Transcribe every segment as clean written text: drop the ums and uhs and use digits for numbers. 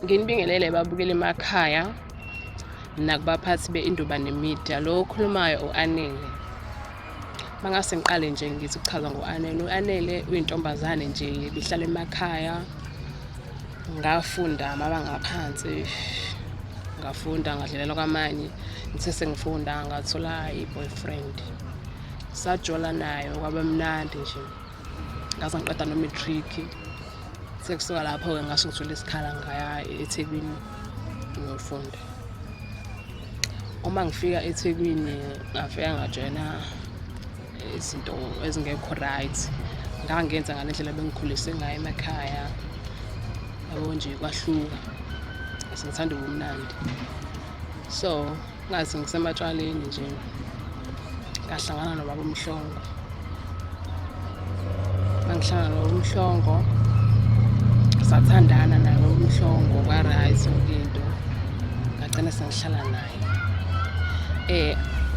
Nginibingelele babukele emakhaya nakubaphathi be-Indubane Media. Lo okhulumayo u-Anele. Mangase ngiqale nje ngithi ukuchaza ngo-Anele. U-Anele uyintombazane nje bihlala emakhaya. Ngafunda amabanga aphansi, ngafunda ngadlulela kwamanye. Ngithe sengifunda ngathola i-boyfriend. Sajola nayo kwaba mnandi nje. Ngaze ngiqeda no-matric. Sekusuka lapho-ke ngase ngithole isikhala ngaya eThekwini ngiyofunda. Uma ngifika eThekwini ngafika ngajoyina izinto ezingekho right. Ngangenza ngale ndlela bengikhulise ngayo emakhaya. Yabo nje kwahluka. Sengithanda ubumnandi. So ngathi ngisematshwaleni nje ngahlangana nobaba uMhlongo. Mangihlangana nobaba uMhlongo sathandana naye ubaba uMhlongo kwa-right yonke into. Ngagcina sengihlala naye.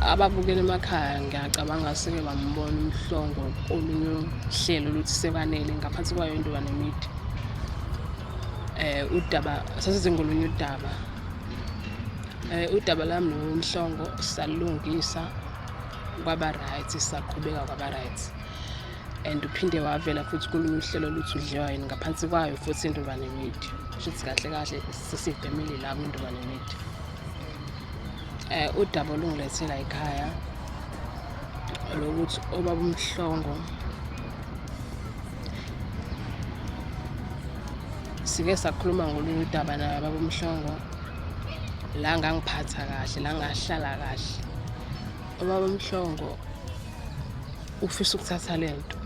Ababukela emakhaya ngiyacabanga seke bambona uMhlongo kolunye uhlelo oluthi sekanele ngaphansi kwayo Indubane Media. Udaba sasize ngolunye udaba. Udaba lami noMhlongo salungisa kwaba right, saqhubeka kwaba right. And uphinde wavela futhi kolunye uhlelo oluthi udliwa yini ngaphansi kwayo futhi Indubane Media. Kushuthi kahle kahle sesifamily la Indubane Media. Udaba olungilethela ekhaya lokuthi obaba uMhlongo sike sakhuluma ngolunye udaba naye baba uMhlongo la ngangiphatha kahle la ngahlala kahle. Ubaba uMhlongo ufisa ukuthatha lento.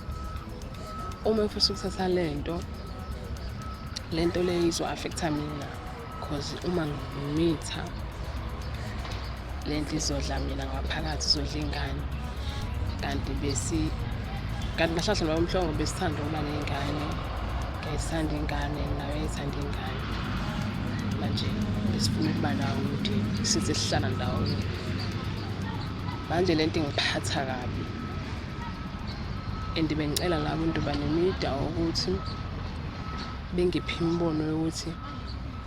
Uma ufisa ukuthatha lento le izwa affecta mina because uma ngimitha lento izodla mina ngaphakathi, izodla ingane. Kanti nahlahla baba uMhlongo besithanda ukuba nengane. Ngiyayithanda ingane nawe uyayithanda ingane. Manje besifuna ukuba nawo umndeni sithi sihlala ndawonye. Manje lento ingiphatha kabi. And bengicela la Indubane Media ukuthi bengiphe imbono yokuthi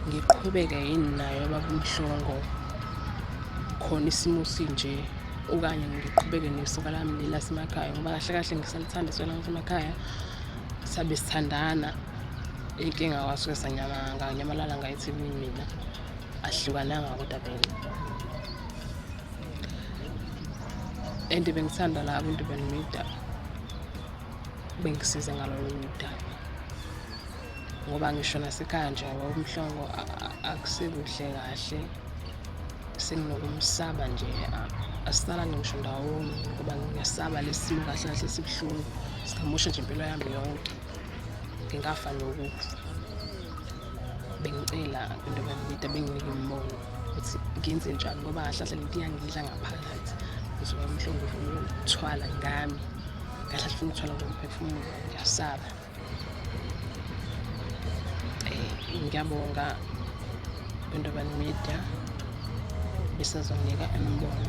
ngiqhubeke yini nayo baba uMhlongo khona isimo sinje, okanye ngiqhubeke nesiko lami lasemakhaya ngoba kahle kahle ngisalithanda isiko lami lasemakhaya. Sabe sithandana. Inkinga kwasuke sanyamalala ngayo eThekwini mina. Ahlukananga kodwa vele. And bengithanda la Indubane Media bengisize ngalolu daba. Ngoba ngisho nasekhaya nje baba uMhlongo akusekuhle kahle. Senginokumsaba nje asisala ngisho ndawonye ngoba ngiyasaba lesimo kahle kahle sibuhlungu. Singamosha nje impilo yami yonke. Ngingafa nokufa. Bengicela Indubane Media benginike imbono ukuthi ngenze njani ngoba kahle kahle lento iyangidla ngaphakathi. Ngizoba uMhlongo ufuna ukuthwala ngami. Kahle ufuna ukuthwala ngomphefumulo. Ngiyasaba. Ngiyabonga Indubane Media besazonginika imbono.